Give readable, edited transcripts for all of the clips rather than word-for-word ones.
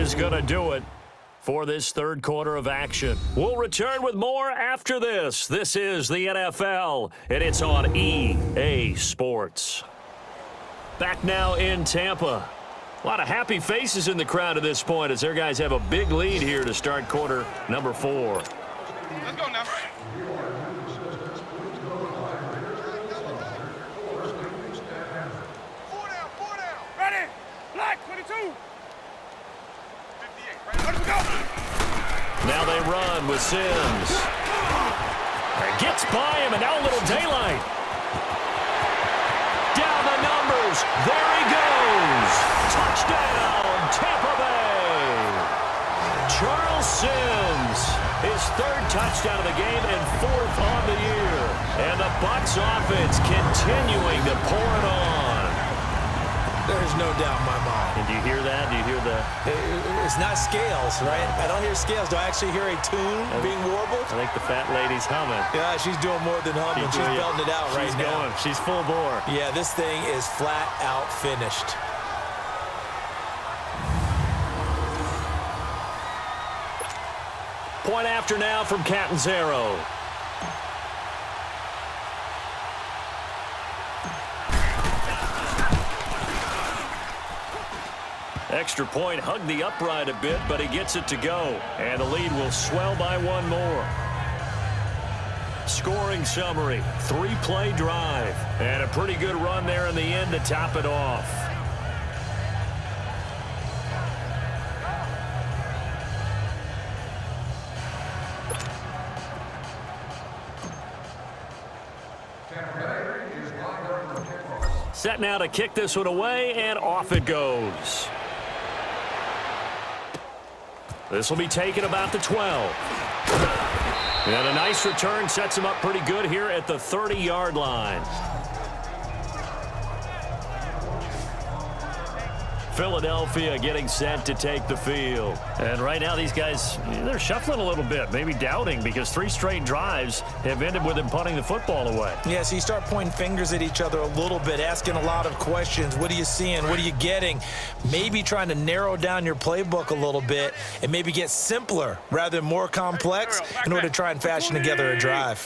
is going to do it for this third quarter of action. We'll return with more after this. This is the NFL, and it's on EA Sports. Back now in Tampa. A lot of happy faces in the crowd at this point as their guys have a big lead here to start quarter number 4. Let's go now. 4 down. Ready? Black, 22. 58. Ready? Let's go. Now they run with Sims. Gets by him, and now a little daylight. Down the numbers. There he goes. Touchdown, Tampa Bay. Charles Sims, his third touchdown of the game and 4th on the year. And the Bucs offense continuing to pour it on. There's no doubt in my mind. And do you hear that? Do you hear the... It's not scales, right? I don't hear scales. Do I actually hear a tune being warbled? I think the fat lady's humming. Yeah, she's doing more than humming. She's belting it out right now. She's going. She's full bore. Yeah, this thing is flat out finished. Point after now from Catanzaro. Extra point, hugged the upright a bit, but he gets it to go. And the lead will swell by one more. Scoring summary, 3-play drive. And a pretty good run there in the end to top it off. Set now to kick this one away, and off it goes. This will be taken about the 12. And a nice return sets him up pretty good here at the 30-yard line. Philadelphia getting set to take the field. And right now these guys, they're shuffling a little bit, maybe doubting, because 3 straight drives have ended with them punting the football away. Yeah, so you start pointing fingers at each other a little bit, asking a lot of questions. What are you seeing? What are you getting? Maybe trying to narrow down your playbook a little bit and maybe get simpler rather than more complex in order to try and fashion together a drive.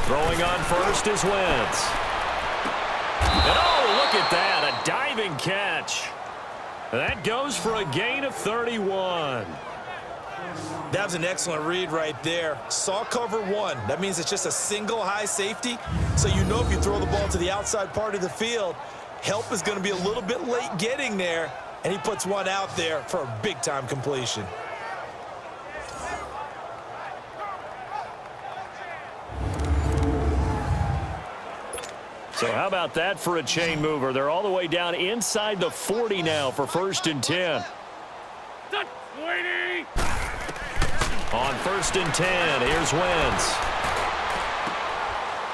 Throwing on first is Wentz. And oh, look at that, a diving catch. That goes for a gain of 31. That was an excellent read right there. Saw cover 1. That means it's just a single high safety. So you know if you throw the ball to the outside part of the field, help is going to be a little bit late getting there. And he puts one out there for a big-time completion. So how about that for a chain mover? They're all the way down inside the 40 now for 1st and 10. On 1st and 10, here's Wentz.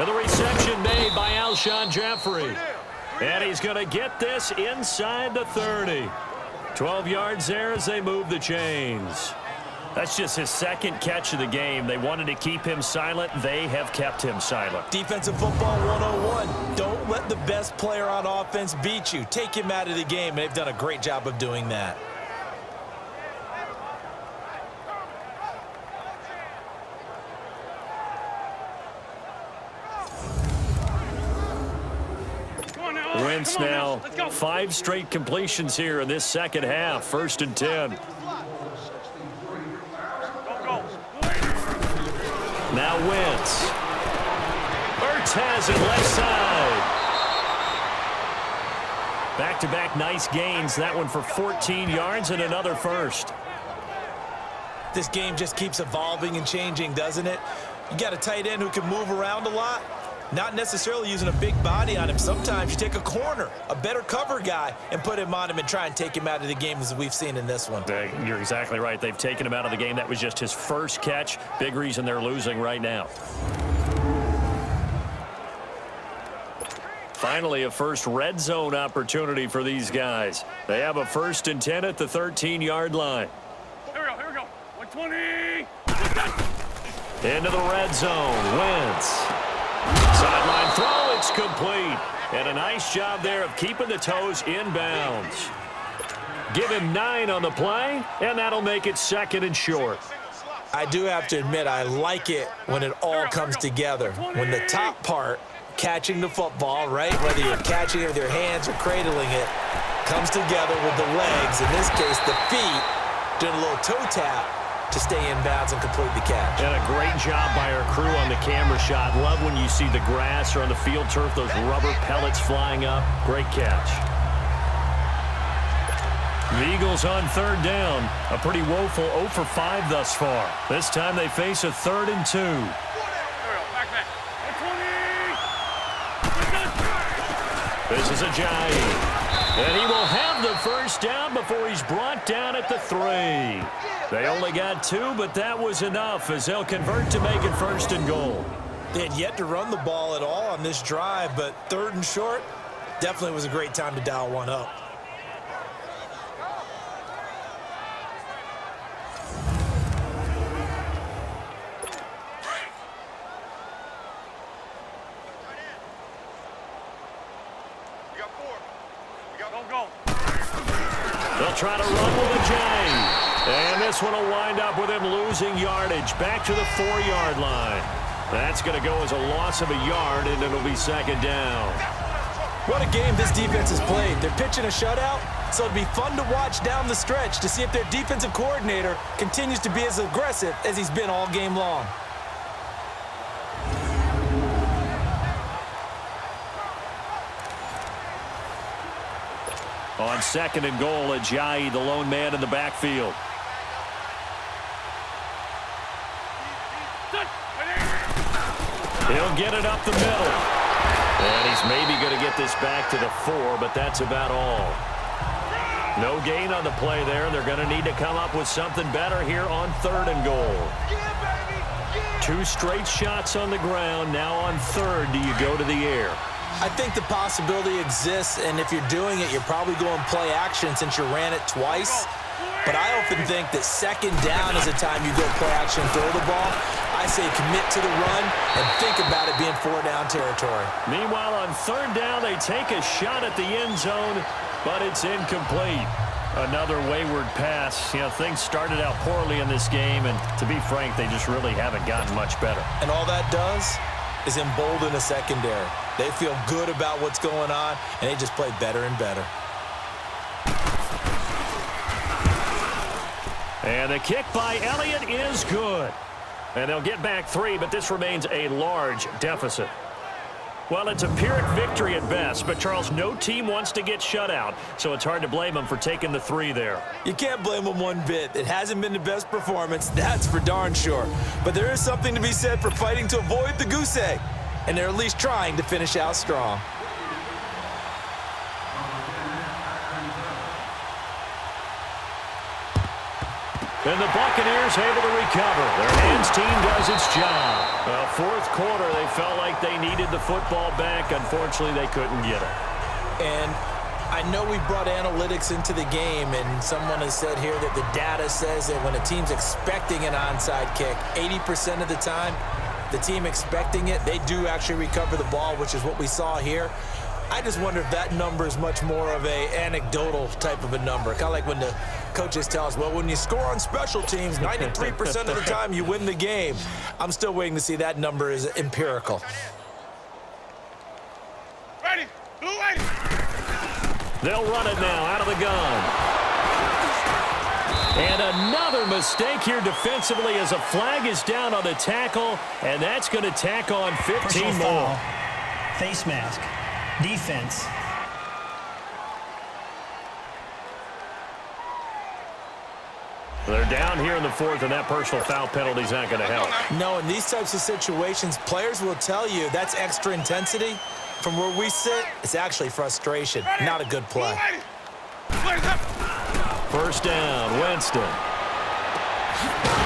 And the reception made by Alshon Jeffrey. And he's going to get this inside the 30. 12 yards there as they move the chains. That's just his 2nd catch of the game. They wanted to keep him silent. They have kept him silent. Defensive football 101. Don't let the best player on offense beat you. Take him out of the game. They've done a great job of doing that. Wentz now 5 straight completions here in this second half. 1st and 10. Now Wentz. Ertz has it left side. Back-to-back nice gains. That one for 14 yards and another first. This game just keeps evolving and changing, doesn't it? You got a tight end who can move around a lot. Not necessarily using a big body on him. Sometimes you take a corner, a better cover guy, and put him on him and try and take him out of the game as we've seen in this one. You're exactly right. They've taken him out of the game. That was just his first catch. Big reason they're losing right now. Finally, a first red zone opportunity for these guys. They have a 1st and 10 at the 13-yard line. Here we go. 120. Into the red zone. Wentz. Sideline throw, it's complete. And a nice job there of keeping the toes in bounds. Give him 9 on the play, and that'll make it 2nd and short. I do have to admit, I like it when it all comes together. When the top part, catching the football, right, whether you're catching it with your hands or cradling it, comes together with the legs, in this case the feet, doing a little toe tap to stay in bounds and complete the catch. And a great job by our crew on the camera shot. Love when you see the grass or on the field turf, those rubber pellets flying up. Great catch. The Eagles on 3rd down. A pretty woeful 0 for 5 thus far. This time they face a 3rd and 2. This is Ajayi. And he will have the first down before he's brought down at the 3. They only got 2, but that was enough as they'll convert to make it 1st and goal. They had yet to run the ball at all on this drive, but 3rd and short definitely was a great time to dial one up. They'll try to run with Ajayi. And this one will wind up with him losing yardage back to the 4-yard line. That's going to go as a loss of a yard, and it'll be 2nd down. What a game this defense has played. They're pitching a shutout, so it'll be fun to watch down the stretch to see if their defensive coordinator continues to be as aggressive as he's been all game long. On 2nd and goal, Ajayi, the lone man in the backfield. He'll get it up the middle. And he's maybe going to get this back to the 4, but that's about all. No gain on the play there. They're going to need to come up with something better here on 3rd and goal. 2 straight shots on the ground. Now on 3rd, do you go to the air? I think the possibility exists, and if you're doing it, you're probably going play action since you ran it twice. But I often think that 2nd down is the time you go play action, throw the ball. I say commit to the run and think about it being 4-down territory. Meanwhile, on 3rd down, they take a shot at the end zone, but it's incomplete. Another wayward pass. You know, things started out poorly in this game, and to be frank, they just really haven't gotten much better. And all that does is embolden the secondary. They feel good about what's going on, and they just play better and better. And the kick by Elliott is good. And they'll get back 3, but this remains a large deficit. Well, it's a Pyrrhic victory at best, but, Charles, no team wants to get shut out, so it's hard to blame them for taking the 3 there. You can't blame them one bit. It hasn't been the best performance, that's for darn sure. But there is something to be said for fighting to avoid the goose egg, and they're at least trying to finish out strong. And the Buccaneers able to recover. Their hands team does its job. 4th quarter, they felt like they needed the football back. Unfortunately, they couldn't get it. And I know we brought analytics into the game, and someone has said here that the data says that when a team's expecting an onside kick, 80% of the time, the team expecting it, they do actually recover the ball, which is what we saw here. I just wonder if that number is much more of a anecdotal type of a number. Kind of like when the coaches tell us, well, when you score on special teams, 93% of the time you win the game. I'm still waiting to see that number is empirical. Ready. Blue ready. They'll run it now out of the gun. And another mistake here defensively as a flag is down on the tackle, and that's going to tack on 15 more. Foul. Face mask. Defense. They're down here in the 4th, and that personal foul penalty is not going to help. No, in these types of situations, players will tell you that's extra intensity. From where we sit, it's actually frustration, not a good play. 1st down, Winston.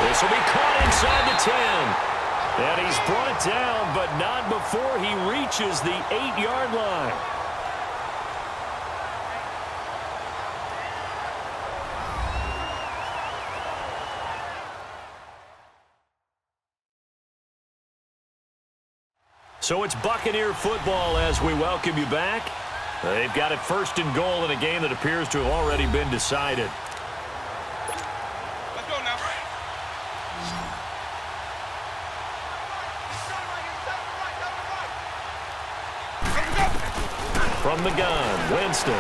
This will be caught inside the 10. And he's brought down, but not before he reaches the 8-yard line. So it's Buccaneer football as we welcome you back. They've got it 1st and goal in a game that appears to have already been decided. Let's go now. From the gun, Winston.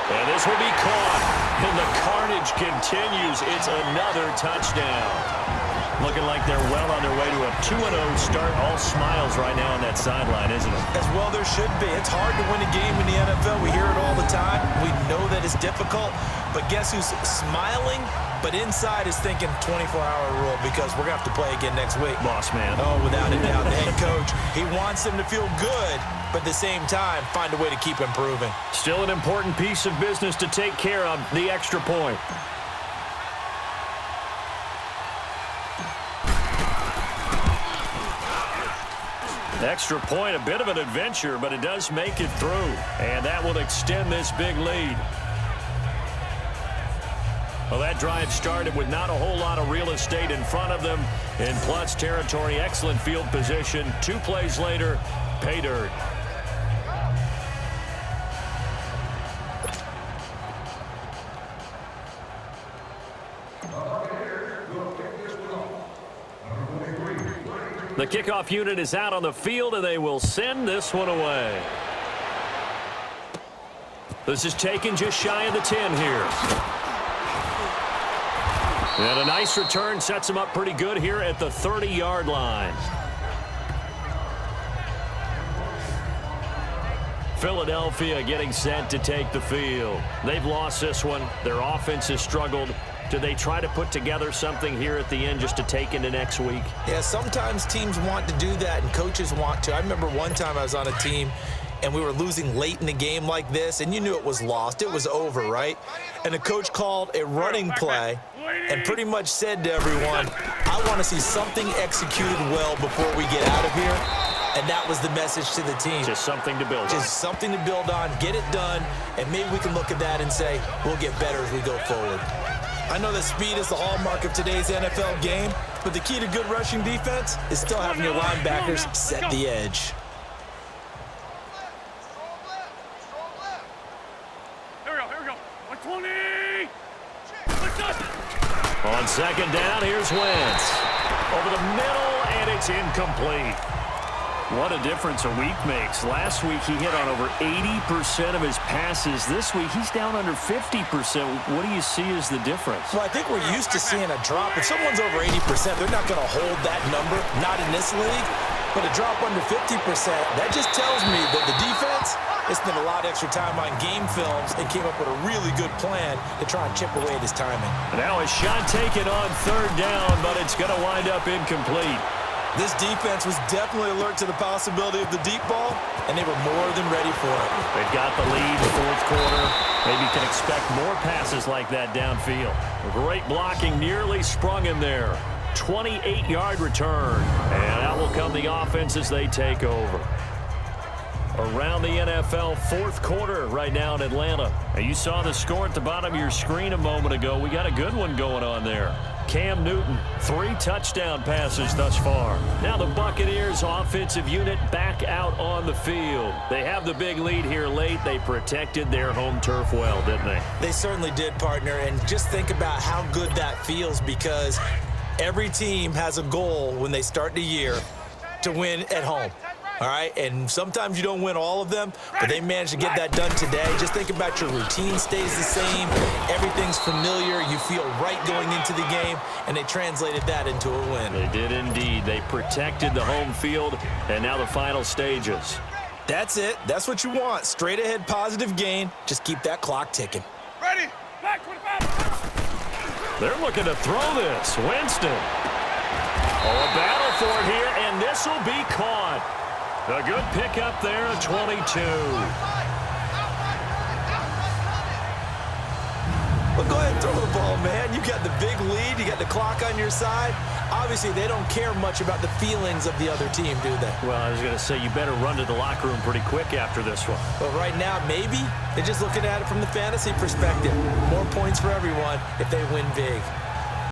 And this will be caught. And the carnage continues. It's another touchdown. Looking like they're well on their way to a 2-0 start. All smiles right now on that sideline, isn't it? As well there should be. It's hard to win a game in the NFL. We hear it all the time. We know that it's difficult. But guess who's smiling? But inside is thinking 24-hour rule because we're going to have to play again next week. Boss man. Oh, without a doubt. The head coach, he wants them to feel good, but at the same time, find a way to keep improving. Still an important piece of business to take care of, the extra point. Extra point, a bit of an adventure, but it does make it through. And that will extend this big lead. Well, that drive started with not a whole lot of real estate in front of them. In plus territory, excellent field position. 2 plays later, pay dirt. The kickoff unit is out on the field, and they will send this one away. This is taken just shy of the 10 here. And a nice return sets him up pretty good here at the 30-yard line. Philadelphia getting set to take the field. They've lost this one. Their offense has struggled. Do they try to put together something here at the end just to take into next week? Yeah, sometimes teams want to do that and coaches want to. I remember one time I was on a team and we were losing late in the game like this, and you knew it was lost. It was over, right? And the coach called a running play and pretty much said to everyone, I want to see something executed well before we get out of here. And that was the message to the team. Just something to build on. Just something to build on, get it done, and maybe we can look at that and say, we'll get better as we go forward. I know that speed is the hallmark of today's NFL game, but the key to good rushing defense is still having your linebackers set the edge. Here we go. 120. Let's go. On 2nd down, here's Wentz. Over the middle, and it's incomplete. What a difference a week makes. Last week, he hit on over 80% of his passes. This week, he's down under 50%. What do you see as the difference? Well, I think we're used to seeing a drop. If someone's over 80%, they're not going to hold that number, not in this league. But a drop under 50%, that just tells me that the defense has spent a lot of extra time on game films and came up with a really good plan to try and chip away at his timing. Now a shot taken on 3rd down, but it's going to wind up incomplete. This defense was definitely alert to the possibility of the deep ball, and they were more than ready for it. They've got the lead, 4th quarter. Maybe can expect more passes like that downfield. Great blocking, nearly sprung him there. 28-yard return, and out will come the offense as they take over. Around the NFL, 4th quarter right now in Atlanta. And you saw the score at the bottom of your screen a moment ago. We got a good one going on there. Cam Newton, 3 touchdown passes thus far. Now the Buccaneers offensive unit back out on the field. They have the big lead here late. They protected their home turf well, didn't they? They certainly did, partner. And just think about how good that feels, because every team has a goal when they start the year to win at home. All right, and sometimes you don't win all of them, but they managed to get that done today. Just think about your routine stays the same. Everything's familiar. You feel right going into the game, and they translated that into a win. They did indeed. They protected the home field, and now the final stages. That's it. That's what you want. Straight ahead positive gain. Just keep that clock ticking. Ready. Back 25. They're looking to throw this. Winston. Oh, a battle for it here, and this will be caught. A good pickup there at 22. Well, go ahead and throw the ball, man. You got the big lead. You got the clock on your side. Obviously, they don't care much about the feelings of the other team, do they? Well, I was going to say, you better run to the locker room pretty quick after this one. But right now, maybe they're just looking at it from the fantasy perspective. More points for everyone if they win big.